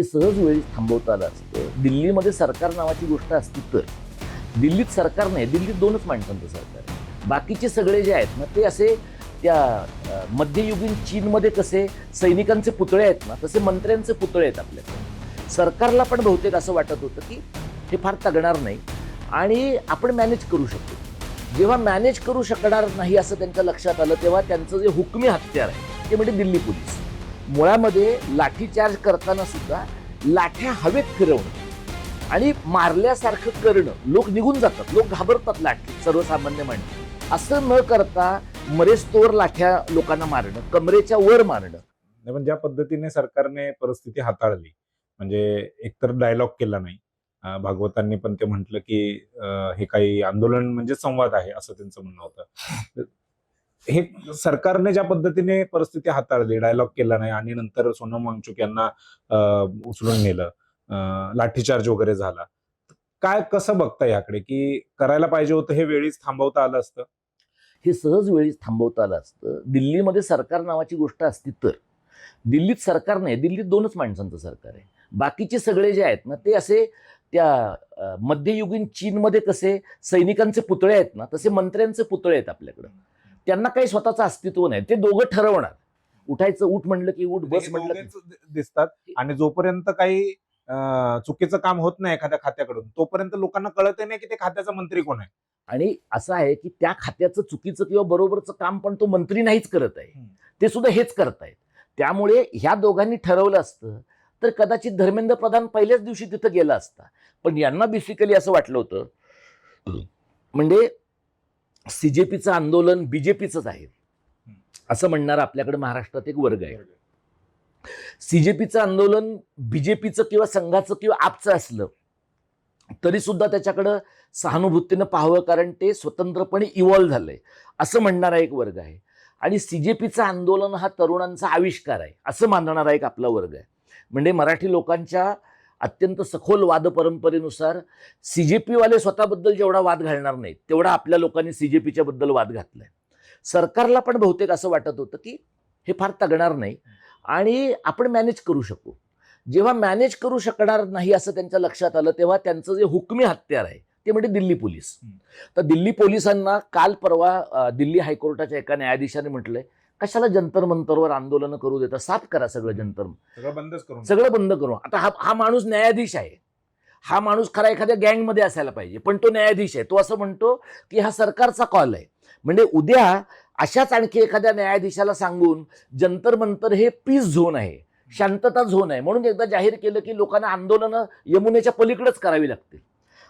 हे सहज वेळीच थांबवता आलं असतं. दिल्लीमध्ये सरकार नावाची गोष्ट असती तर. दिल्लीत सरकार नाही, दिल्लीत दोनच माणसांचं सरकार आहे. बाकीचे सगळे जे आहेत ना ते असे त्या मध्ययुगीन चीनमध्ये कसे सैनिकांचे पुतळे आहेत ना तसे मंत्र्यांचे पुतळे आहेत आपल्याकडे. सरकारला पण बहुतेक असं वाटत होतं की हे फार तगणार नाही आणि आपण मॅनेज करू शकतो. जेव्हा मॅनेज करू शकणार नाही असं त्यांच्या लक्षात आलं तेव्हा त्यांचं जे हुकमी हत्यार आहे ते म्हणजे दिल्ली पोलीस. मुळामध्ये लाठीचार्ज करताना सुद्धा लाठ्या हवेत फिरवणं आणि मारल्यासारखं करणं. लोक निघून जातात, लोक घाबरतात लाठी, सर्वसामान्य माणसं. असं न करता मरेस्तोवर लाठ्या लोकांना मारणं, कमरेच्या वर मारणं. पण ज्या पद्धतीने सरकारने परिस्थिती हाताळली, म्हणजे एकतर डायलॉग केला नाही. भागवतांनी पण ते म्हटलं की हे काही आंदोलन म्हणजे संवाद आहे असं त्यांचं म्हणणं होतं. हे सरकारने ज्या पद्धतीने परिस्थिती हाताळली, डायलॉग केला नाही आणि नंतर सोनम वांगचुक यांना उचलून नेलं, लाठीचार्ज वगैरे झाला. काय कसं बघता याकडे की करायला पाहिजे होतं हे वेळीच थांबवता आलं असतं? हे सहज वेळीच थांबवता आलं असतं. दिल्लीमध्ये सरकार नावाची गोष्ट असती तर. दिल्लीत सरकार नाही, दिल्लीत दोनच माणसांचं सरकार आहे. बाकीचे सगळे जे आहेत ना ते असे त्या मध्ययुगीन चीनमध्ये कसे सैनिकांचे पुतळे आहेत ना तसे मंत्र्यांचे पुतळे आहेत आपल्याकडं. त्यांना काही स्वतःचं अस्तित्व नाही. ते दोघं ठरवणार. उठायचं, उठ म्हणलं की उठ, बस म्हणलं की. दिसतात आणि जोपर्यंत काही चुकीचं काम होत नाही एखाद्या खात्याकडून तोपर्यंत लोकांना कळत नाही की ते खात्याचा मंत्री कोण आहे. आणि असं आहे की त्या खात्याचं चुकीचं किंवा बरोबरचं काम पण तो मंत्री नाहीच करत आहे, ते सुद्धा हेच करतायत. त्यामुळे ह्या दोघांनी ठरवलं असतं तर कदाचित धर्मेंद्र प्रधान पहिल्याच दिवशी तिथं गेला असता. पण यांना बेसिकली असं वाटलं होतं म्हणजे सीजेपीचं आंदोलन बीजेपीचंच आहे असं म्हणणारा आपल्याकडे महाराष्ट्रात एक वर्ग आहे. सीजेपीचं आंदोलन बीजेपीचं किंवा संघाचं किंवा आपचं असलं तरी सुद्धा त्याच्याकडं सहानुभूतीनं पाहावं, कारण ते स्वतंत्रपणे इव्हॉल्व्ह झालंय असं म्हणणारा एक वर्ग आहे. आणि सीजेपीचं आंदोलन हा तरुणांचा आविष्कार आहे असं मानणारा एक आपला वर्ग आहे. म्हणजे मराठी लोकांच्या अत्यंत सखोल वाद परंपरेनुसार सीजेपीवाले स्वतःबद्दल जेवढा वाद घालणार नाहीत तेवढा आपल्या लोकांनी सीजेपीच्या बद्दल वाद घातलाय. सरकारला पण बहुतेक असं वाटत होतं की हे फार तगणार नाही आणि आपण मॅनेज करू शकू. जेव्हा मॅनेज करू शकणार नाही असं त्यांच्या लक्षात आलं तेव्हा त्यांचं जे हुकमी हत्यार आहे ते म्हणजे दिल्ली पोलीस. तर दिल्ली पोलिसांना काल परवा दिल्ली हायकोर्टाच्या एका न्यायाधीशाने म्हटलंय कशाला जंतर मंतरवर आंदोलन करू देता, साफ करा सगळं जंतर, सगळं बंद करू. आता हा माणूस न्यायाधीश आहे. हा माणूस खरा एखाद्या गँगमध्ये असायला पाहिजे पण तो न्यायाधीश आहे. तो असं म्हणतो की हा सरकारचा कॉल आहे. म्हणजे उद्या अशाच आणखी एखाद्या न्यायाधीशाला सांगून जंतर मंतर हे पीस झोन आहे, शांतता झोन आहे म्हणून एकदा जाहीर केलं की लोकांना आंदोलनं यमुनेच्या पलीकडेच करावी लागतील.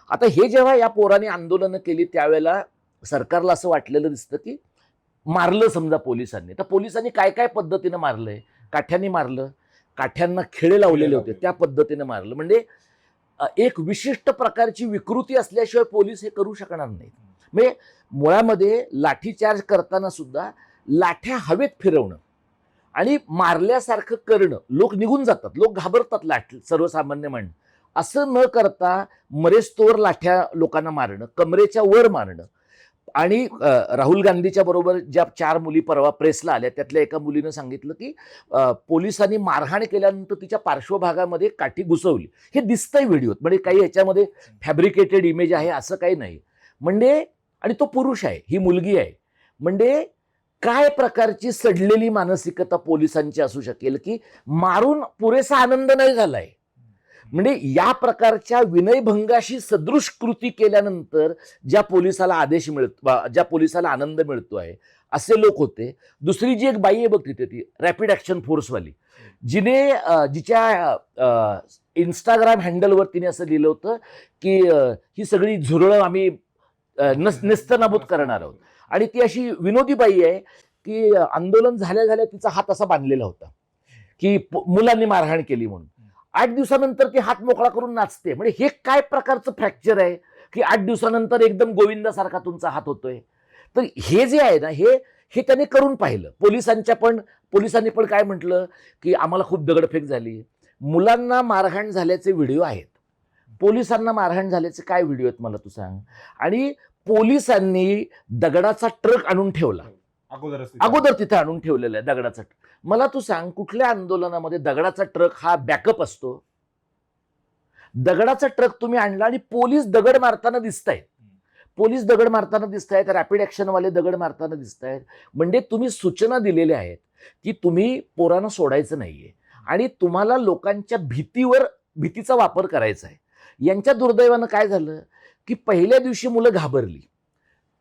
आता हे जेव्हा या पोरांनी आंदोलनं केली त्यावेळेला सरकारला असं वाटलेलं दिसतं की मारलं समजा पोलिसांनी. तर पोलिसांनी काय काय पद्धतीनं मारलंय, काठ्यांनी मारलं, काठ्यांना खिळे लावलेले होते त्या पद्धतीनं मारलं. म्हणजे एक विशिष्ट प्रकारची विकृती असल्याशिवाय पोलीस हे करू शकणार नाहीत. म्हणजे मुळामध्ये लाठीचार्ज करताना सुद्धा लाठ्या हवेत फिरवणं आणि मारल्यासारखं करणं. लोक निघून जातात, लोक घाबरतात लाठी, सर्वसामान्य माणसं. असं न करता मरेस्तोवर लाठ्या लोकांना मारणं, कमरेच्या वर मारणं. आणि राहुल गांधीच्या बरोबर ज्या 4 मुली परवा प्रेसला आल्या त्यातल्या एका मुलीनं सांगितलं की पोलिसांनी मारहाण केल्यानंतर तिच्या पार्श्वभागामध्ये काठी घुसवली. हे दिसतंय व्हिडिओत. म्हणजे काही ह्याच्यामध्ये फॅब्रिकेटेड इमेज आहे असं काही नाही. म्हणजे आणि तो पुरुष आहे, ही मुलगी आहे. म्हणजे काय प्रकारची सडलेली मानसिकता पोलिसांची असू शकेल की मारून पुरेसा आनंद नाही झालाय. म्हणजे या प्रकारच्या विनयभंगाशी सदृश कृती केल्यानंतर ज्या पोलिसाला आदेश मिळतो, ज्या पोलिसाला आनंद मिळतो आहे असे लोक होते. दुसरी जी एक बाई आहे बघ तिथे, ती रॅपिड ॲक्शन फोर्सवाली, जिच्या इंस्टाग्राम हँडलवर तिने असं लिहिलं होतं की ही सगळी झुरळं आम्ही नेस्तनाबूत करणार आहोत. आणि ती अशी विनोदी बाई आहे की आंदोलन झाल्या झाल्या तिचा हात असा बांधलेला होता की मुलांनी मारहाण केली म्हणून. 8 दिवसानंतर ती हात मोकळा करून नाचते. म्हणजे हे काय प्रकारचं फ्रॅक्चर आहे की 8 दिवसानंतर एकदम गोविंदासारखा तुमचा हात होतोय. तर हे जे आहे ना हे त्याने करून पाहिलं. पोलिसांनी पण काय म्हटलं की आम्हाला खूप दगडफेक झाली. मुलांना मारहाण झाल्याचे व्हिडिओ आहेत, पोलिसांना मारहाण झाल्याचे काय व्हिडिओ आहेत मला तू सांग. आणि पोलिसांनी दगडाचा ट्रक आणून ठेवला, अगोदर तिथे आणून ठेवलेला आहे दगडाचा. मला तू सांग कुठल्या आंदोलनामध्ये दगडाचा ट्रक हा बॅकअप असतो? दगडाचा ट्रक तुम्ही आणला आणि पोलीस दगड मारताना दिसतायत, पोलीस दगड मारताना दिसतायत, रॅपिड ऍक्शनवाले दगड मारताना दिसतायत. म्हणजे तुम्ही सूचना दिलेल्या आहेत की तुम्ही पोरांना सोडायचं नाहीये आणि तुम्हाला लोकांच्या भीतीचा वापर करायचा आहे. यांच्या दुर्दैवानं काय झालं की पहिल्या दिवशी मुलं घाबरली,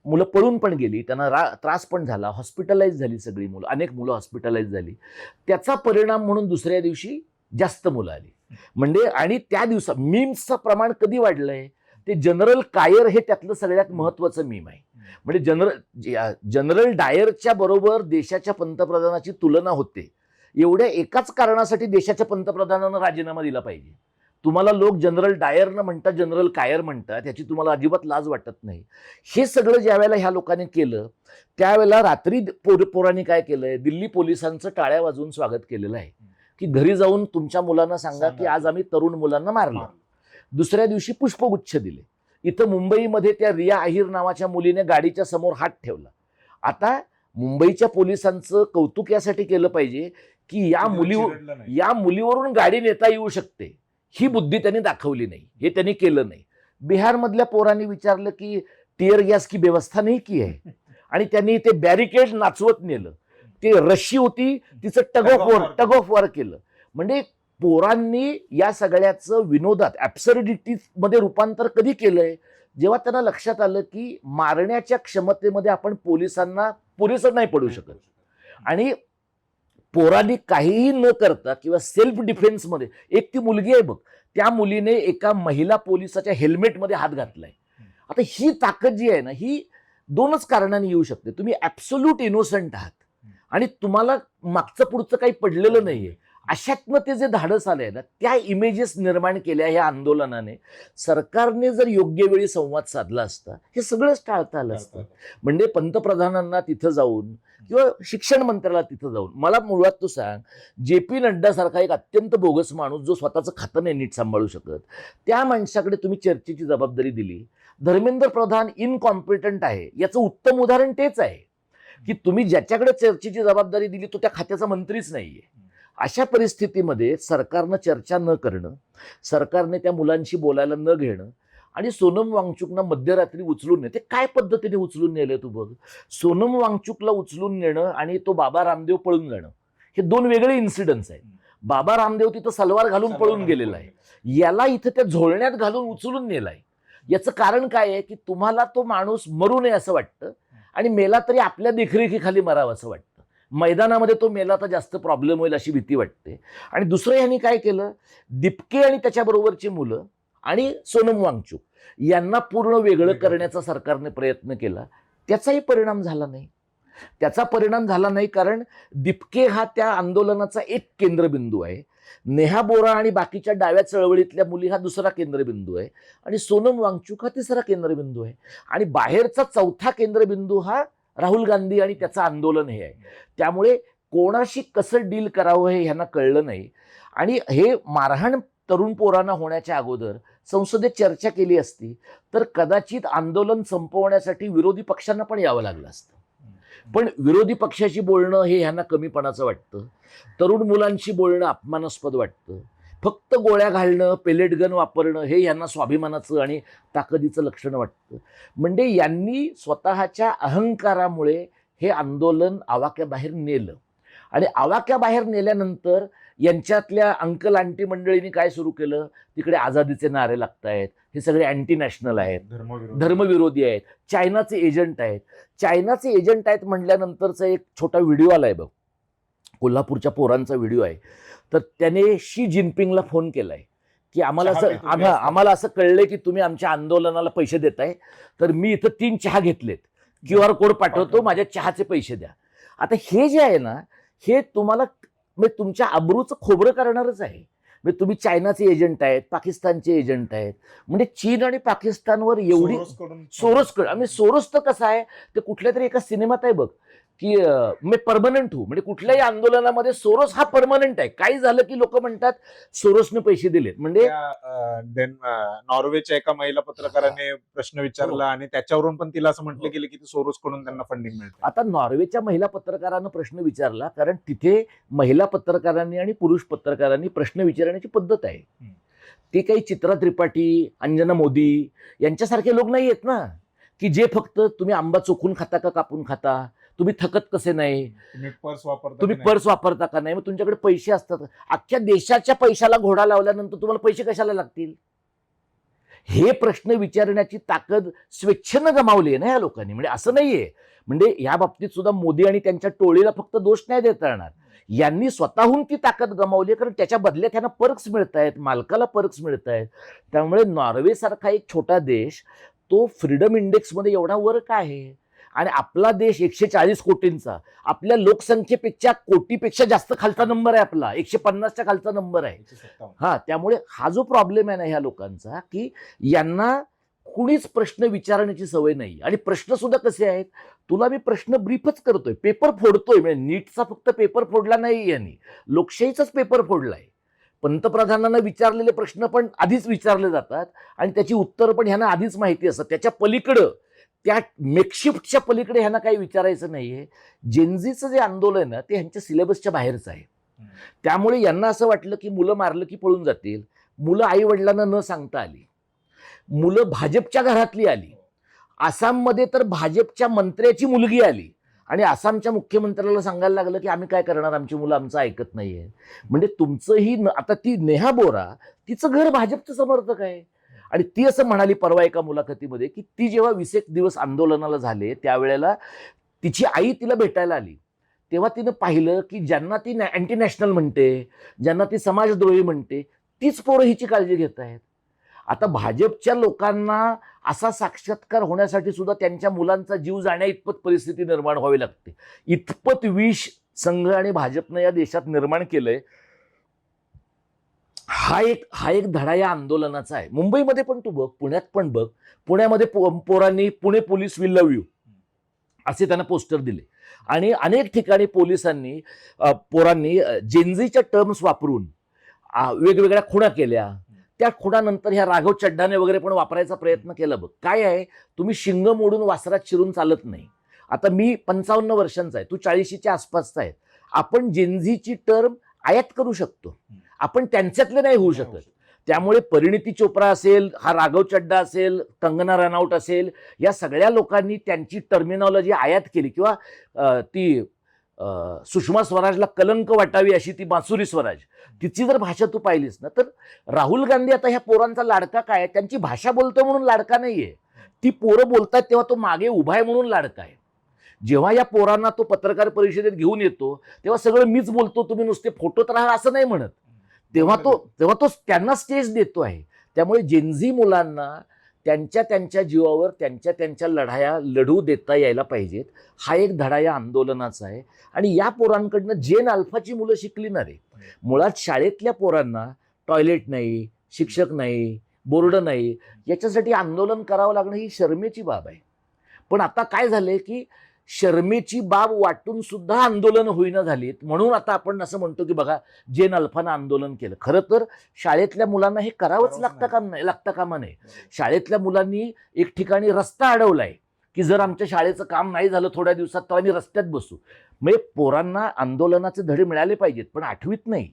मुलं पळून पण गेली, त्यांना त्रास पण झाला, हॉस्पिटलाइज झाली सगळी मुलं, अनेक मुलं हॉस्पिटलाइज झाली. त्याचा परिणाम म्हणून दुसऱ्या दिवशी जास्त मुलं आली. म्हणजे आणि त्या दिवसात मीम्सचं प्रमाण कधी वाढलंय, ते जनरल कायर हे त्यातलं सगळ्यात महत्वाचं मीम आहे. म्हणजे जनरल डायरच्या बरोबर देशाच्या पंतप्रधानाची तुलना होते. एवढ्या एकाच कारणासाठी देशाच्या पंतप्रधानानं राजीनामा दिला पाहिजे. तुम्हाला लोक जनरल डायर न म्हणता जनरल कायर म्हणतात, याची तुम्हाला अजिबात लाज वाटत नाही. हे सगळं ज्या वेळेला ह्या लोकांनी केलं त्यावेळेला रात्री पोरांनी काय केलंय, दिल्ली पोलिसांचं टाळ्या वाजवून स्वागत केलेलं आहे की घरी जाऊन तुमच्या मुलांना सांगा की आज आम्ही तरुण मुलांना मारलं. दुसऱ्या दिवशी पुष्पगुच्छ दिले. इथं मुंबईमध्ये त्या रिया अहिर नावाच्या मुलीने गाडीच्या समोर हात ठेवला. आता मुंबईच्या पोलिसांचं कौतुक यासाठी केलं पाहिजे की या मुलीवरून गाडी नेता येऊ शकते, ही बुद्धी त्यांनी दाखवली नाही, हे त्यांनी केलं नाही. बिहारमधल्या पोरांनी विचारलं की टियर गॅस की व्यवस्था नाही की आहे, आणि त्यांनी ते बॅरिकेड नाचवत नेलं. ते रशी होती तिचं टग ऑफ वॉर केलं. म्हणजे पोरांनी या सगळ्याचं विनोदात ऍब्सर्डिटी मध्ये रूपांतर कधी केलंय, जेव्हा त्यांना लक्षात आलं की मारण्याच्या क्षमतेमध्ये आपण पोलिसांना पुरेसं नाही पडू शकत. आणि पोरांनी काहीही न करता किंवा सेल्फ डिफेन्समध्ये, एक ती मुलगी आहे बघ, त्या मुलीने एका महिला पोलिसाच्या हेल्मेटमध्ये हात घातलाय. आता ही ताकद जी आहे ना, ही दोनच कारणांनी येऊ शकते. तुम्ही ऍब्सोल्यूट इनोसंट आहात आणि तुम्हाला मागचं पुढचं काही पडलेलं नाहीये. अशातनं ते जे धाडस आलंय ना, त्या इमेजेस निर्माण केल्या ह्या आंदोलनाने. सरकारने जर योग्य वेळी संवाद साधला असता हे सगळंच टाळता आलं असतं. म्हणजे पंतप्रधानांना तिथं जाऊन किंवा शिक्षण मंत्र्याला तिथं जाऊन, मला मुळात तू सांग, JP नड्डा सारखा एक अत्यंत बोगस माणूस जो स्वतःचं खातं नाही नीट सांभाळू शकत, त्या माणसाकडे तुम्ही चर्चेची जबाबदारी दिली. धर्मेंद्र प्रधान इनकॉम्पिटंट आहे, याचं उत्तम उदाहरण तेच आहे की तुम्ही ज्याच्याकडे चर्चेची जबाबदारी दिली तो त्या खात्याचा मंत्रीच नाहीये. अशा परिस्थितीमध्ये सरकारनं चर्चा न करणं, सरकारने त्या मुलांशी बोलायला न घेणं आणि सोनम वांगचुकना मध्यरात्री उचलून नेते, काय पद्धतीने उचलून नेले तू बघ. सोनम वांगचुकला उचलून नेणं आणि तो बाबा रामदेव पळून जाणं हे दोन वेगळे इन्सिडन्स आहेत. बाबा रामदेव तिथं सलवार घालून पळून गेलेला आहे, याला इथं त्या झोळण्यात घालून उचलून नेलाय. याचं कारण काय आहे की तुम्हाला तो माणूस मरू नये असं वाटतं आणि मेला तरी आपल्या देखरेखीखाली मरावं असं वाटतं. मैदानामध्ये तो मेला तर जास्त प्रॉब्लेम होईल अशी भीती वाटते. आणि दुसरं यांनी काय केलं, दिपके आणि त्याच्याबरोबरची मुलं आणि सोनम वांगचुक यांना पूर्ण वेगळं करण्याचा सरकारने प्रयत्न केला. त्याचाही परिणाम झाला नाही. त्याचा परिणाम झाला नाही कारण दिपके हा त्या आंदोलनाचा एक केंद्रबिंदू आहे, नेहा बोरा आणि बाकीच्या डाव्या चळवळीतल्या मुली हा दुसरा केंद्रबिंदू आहे आणि सोनम वांगचुक हा तिसरा केंद्रबिंदू आहे. आणि बाहेरचा चौथा केंद्रबिंदू हा राहुल गांधी आणि त्याचं आंदोलन हे आहे. त्यामुळे कोणाशी कसं डील करावं हे ह्यांना कळलं नाही. आणि हे मारहाण तरुण पोरांना होण्याच्या अगोदर संसदेत चर्चा केली असती तर कदाचित आंदोलन संपवण्यासाठी विरोधी पक्षांना पण यावं लागलं असतं. पण विरोधी पक्षाशी बोलणं हे ह्यांना कमीपणाचं वाटतं, तरुण मुलांशी बोलणं अपमानास्पद वाटतं, फक्त गोळ्या घालणं, पेलेट गन वापरणं हे यांना स्वाभिमानाचं आणि ताकदीचं लक्षण वाटतं. म्हणजे यांनी स्वतःच्या अहंकारामुळे हे आंदोलन आवाक्याबाहेर नेलं आणि आवाक्याबाहेर नेल्यानंतर यांच्यातल्या अंकल आंटी मंडळींनी काय सुरू केलं, तिकडे आझादीचे नारे लागतायत, हे सगळे अँटी नॅशनल आहेत, धर्मविरोधी आहेत, चायनाचे एजंट आहेत. चायनाचे एजंट आहेत म्हटल्यानंतरचा एक छोटा व्हिडिओ आलाय बघ, कोल्हापूरच्या पोरांचा व्हिडिओ आहे. तर त्याने शी जिनपिंगला फोन केलाय की आम्हाला असं कळलंय की तुम्ही आमच्या आंदोलनाला पैसे देताय, तर मी इथं 3 चहा घेतलेत, QR कोड पाठवतो, माझ्या चहाचे पैसे द्या. आता हे जे आहे ना, हे तुम्हाला म्हणजे तुमच्या अब्रूचं खोबरं करणारच आहे. म्हणजे तुम्ही चायनाचे एजंट आहेत, पाकिस्तानचे एजंट आहेत. म्हणजे चीन आणि पाकिस्तानवर एवढी सोरोसकडे, आणि सोरोस तर कसं आहे, ते कुठल्या तरी एका सिनेमात आहे बघ की मी परमनंट हूं, म्हणजे कुठल्याही आंदोलनामध्ये सोरोस हा परमनंट आहे. काही झालं की लोक म्हणतात सोरोसने पैसे दिलेत. म्हणजे नॉर्वेच्या एका महिला पत्रकाराने प्रश्न विचारला आणि त्याच्यावरून पण तिला असं म्हटलं गेलं की सोरोस कडून त्यांना फंडिंग मिळते. आता नॉर्वेच्या महिला पत्रकारानं प्रश्न विचारला कारण तिथे महिला पत्रकारांनी आणि पुरुष पत्रकारांनी प्रश्न विचारण्याची पद्धत आहे. ते काही चित्रा त्रिपाठी, अंजना मोदी यांच्यासारखे लोक नाही आहेत ना, की जे फक्त तुम्ही आंबा चोखून खाता का कापून खाता, तुम्ही थकत कसे नाही, तुम्ही पर्स वापरता का नाही, मग तुमच्याकडे पैसे असतात. अख्ख्या देशाच्या पैशाला घोडा लावल्यानंतर तुम्हाला पैसे कशाला लागतील, हे प्रश्न विचारण्याची ताकद स्वेच्छेनं गमावली आहे ना या लोकांनी. म्हणजे असं नाहीये, म्हणजे या बाबतीत सुद्धा मोदी आणि त्यांच्या टोळीला फक्त दोष नाही देता येणार, यांनी स्वतःहून ती ताकद गमावली, कारण त्याच्या बदल्यात त्यांना पर्क्स मिळत आहेत, मालकाला पर्क्स मिळत आहेत. त्यामुळे नॉर्वे सारखा एक छोटा देश तो फ्रीडम इंडेक्समध्ये एवढा वर का आहे, आणि आपला देश 140 कोटींचा, आपल्या लोकसंख्येपेक्षा कोटीपेक्षा जास्त खालचा नंबर आहे आपला, 150च्या खालचा नंबर आहे. हा, त्यामुळे हा जो प्रॉब्लेम आहे ना ह्या लोकांचा, की यांना कुणीच प्रश्न विचारण्याची सवय नाही. आणि प्रश्न सुद्धा कसे आहेत, तुला मी प्रश्न ब्रीफच करतोय, पेपर फोडतोय. म्हणजे नीटचा फक्त पेपर फोडला नाही यांनी, लोकशाहीचाच पेपर फोडलाय. पंतप्रधानांना विचारलेले प्रश्न पण आधीच विचारले जातात आणि त्याची उत्तर पण ह्यांना आधीच माहिती असतात. त्याच्या पलीकडं, त्या मेकशिफ्टच्या पलीकडे ह्यांना काही विचारायचं नाहीये. जेनझीचं जे आंदोलन आहे ते ह्यांच्या सिलेबसच्या बाहेरचं आहे. त्यामुळे यांना असं वाटलं की मुलं मारलं की पळून जातील, मुलं आई वडिलांना न सांगता आली, मुलं भाजपच्या घरातली आली. आसाममध्ये तर भाजपच्या मंत्र्याची मुलगी आली आणि आसामच्या मुख्यमंत्र्याला सांगायला लागलं की आम्ही काय करणार, आमची मुलं आमचं ऐकत नाहीये. म्हणजे तुमचंही आता ती नेहा बोरा, तिचं घर भाजपचं समर्थक आहे. आणि ती असं म्हणाली परवा एका मुलाखतीमध्ये की ती जेव्हा 20 दिवस आंदोलनाला झाले त्यावेळेला तिची आई तिला भेटायला आली, तेव्हा तिनं पाहिलं की ज्यांना ती अँटी नॅशनल म्हणते, ज्यांना ती समाजद्रोही म्हणते, तीच पोरं हिची काळजी घेत आहेत. आता भाजपच्या लोकांना असा साक्षात्कार होण्यासाठी सुद्धा त्यांच्या मुलांचा जीव जाण्या इतपत परिस्थिती निर्माण व्हावी लागते. इतपत विष संघ आणि भाजपनं या देशात निर्माण केलंय. हा एक धडा या आंदोलनाचा आहे. मुंबईमध्ये पण तू बघ, पुण्यात पण बघ. पुण्यामध्ये पोरांनी Pune police will love you असे त्यांना पोस्टर दिले आणि अनेक ठिकाणी पोलिसांनी पोरांनी जेनझीच्या टर्म्स वापरून वेगवेगळ्या खुणा केल्या. त्या खुणानंतर ह्या राघव चड्डाने वगैरे पण वापरायचा प्रयत्न केला. बघ काय आहे, तुम्ही शिंग मोडून वासरात शिरून चालत नाही. आता मी 55 वर्षांचा आहे, तू 40च्या आसपासचा आहे. आपण जेनझीची टर्म आयात करू शकतो, आपण त्यांच्यातले नाही होऊ शकत. त्यामुळे परिणिती चोप्रा असेल, हा राघव चड्डा असेल, कंगना रनौट असेल, या सगळ्या लोकांनी त्यांची टर्मिनॉलॉजी आयात केली किंवा ती सुषमा स्वराजला कलंक वाटावी अशी ती मासुरी स्वराज, तिची जर भाषा तू पाहिलीस ना, तर राहुल गांधी आता ह्या पोरांचा लाडका काय, त्यांची भाषा बोलतो म्हणून लाडका नाहीये. ती पोरं बोलतात तेव्हा तो मागे उभा आहे म्हणून लाडका आहे. जेव्हा या पोरांना तो पत्रकार परिषदेत घेऊन येतो तेव्हा सगळं मीच बोलतो, तुम्ही नुसते फोटोत राहा असं नाही म्हणत. तेव्हा तो त्यांना स्टेज देतो आहे. त्यामुळे जेनझी मुलांना त्यांच्या जीवावर त्यांच्या लढाया लढू देता यायला पाहिजेत. हा एक धडा या आंदोलनाचा आहे. आणि या पोरांकडनं जेन अल्फाची मुलं शिकली ना रे. मुळात शाळेतल्या पोरांना टॉयलेट नाही, शिक्षक नाही, बोर्ड नाही, याच्यासाठी आंदोलन करावं लागणं ही शर्मेची बाब आहे. पण आता काय झालंय की शर्मेची बाब वाटून सुद्धा आंदोलन होईना झालीत, म्हणून आता आपण असं म्हणतो की बघा जेन अल्फानं आंदोलन केलं. खरं तर शाळेतल्या मुलांना हे करावंच लागता कामा नये. शाळेतल्या मुलांनी एक ठिकाणी रस्ता अडवलाय की जर आमच्या शाळेचं काम नाही झालं थोड्या दिवसात तर आम्ही रस्त्यात बसू. म्हणजे पोरांना आंदोलनाचे धडे मिळाले पाहिजेत, पण आठवीत नाही.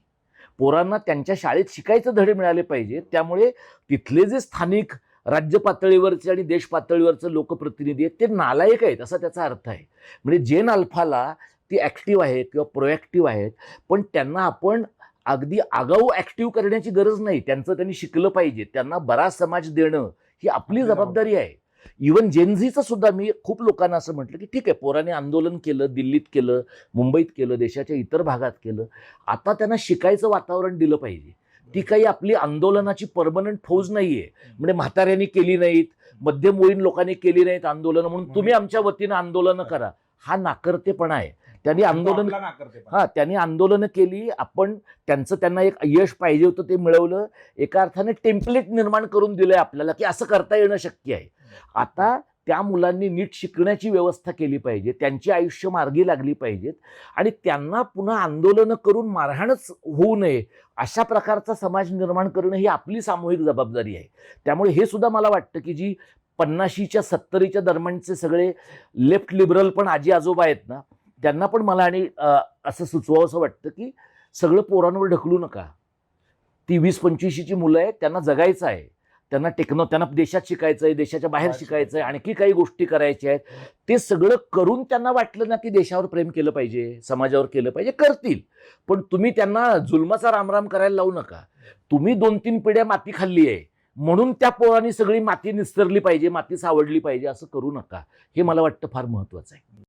पोरांना त्यांच्या शाळेत शिकायचे धडे मिळाले पाहिजेत. त्यामुळे तिथले जे स्थानिक राज्य पातळीवरचे आणि देश पातळीवरचे लोकप्रतिनिधी आहेत ते नालायक आहेत असा त्याचा अर्थ आहे. म्हणजे जेन अल्फाला ती ऍक्टिव्ह आहेत किंवा प्रोएक्टिव्ह आहेत, पण त्यांना आपण अगदी आगाऊ ऍक्टिव्ह करण्याची गरज नाही. त्यांचं त्यांनी शिकलं पाहिजे, त्यांना बराच समाज देणं ही आपली जबाबदारी आहे. इव्हन जेनझीचं सुद्धा मी खूप लोकांना असं म्हटलं की ठीक आहे, पोरांनी आंदोलन केलं, दिल्लीत केलं, मुंबईत केलं, देशाच्या इतर भागात केलं, आता त्यांना शिकायचं वातावरण दिलं पाहिजे. ती काही आपली आंदोलनाची परमनंट फौज नाहीये. म्हणजे म्हाताऱ्यांनी केली नाहीत, मध्यमवयीन लोकांनी केली नाहीत आंदोलन म्हणून तुम्ही आमच्या वतीनं आंदोलन करा, हा नाकर्तेपणा आहे. त्यांनी आंदोलनं केली, आपण त्यांना एक यश पाहिजे होतं ते मिळवलं. एका अर्थाने टेम्पलेट निर्माण करून दिलंय आपल्याला की असं करता येणं शक्य आहे. आता त्या मुलांनी नीट शिकण्याची व्यवस्था केली पाहिजे, त्यांची आयुष्य मार्गी लागली पाहिजेत आणि त्यांना पुन्हा आंदोलनं करून मारहाणच होऊ नये अशा प्रकारचा समाज निर्माण करणं ही आपली सामूहिक जबाबदारी आहे. त्यामुळे हे सुद्धा मला वाटतं की जी 50च्या 70च्या दरम्यानचे सगळे लेफ्ट लिबरल पण आजी आजोबा आहेत ना, त्यांना पण मला आणि असं सुचवावं असं वाटतं की सगळं पोरांवर ढकलू नका. ती 20-25ची मुलं आहेत, त्यांना जगायचं आहे, त्यांना देशात शिकायचं आहे, देशाच्या बाहेर शिकायचं आहे, आणखी काही गोष्टी करायच्या आहेत. ते सगळं करून त्यांना वाटलं ना की देशावर प्रेम केलं पाहिजे, समाजावर केलं पाहिजे, करतील. पण तुम्ही त्यांना जुलमाचा रामराम करायला लावू नका. तुम्ही 2-3 पिढ्या माती खाल्ली आहे म्हणून त्या पोरांनी सगळी माती निस्तरली पाहिजे, माती सावडली पाहिजे असं करू नका. हे मला वाटतं फार महत्वाचं आहे.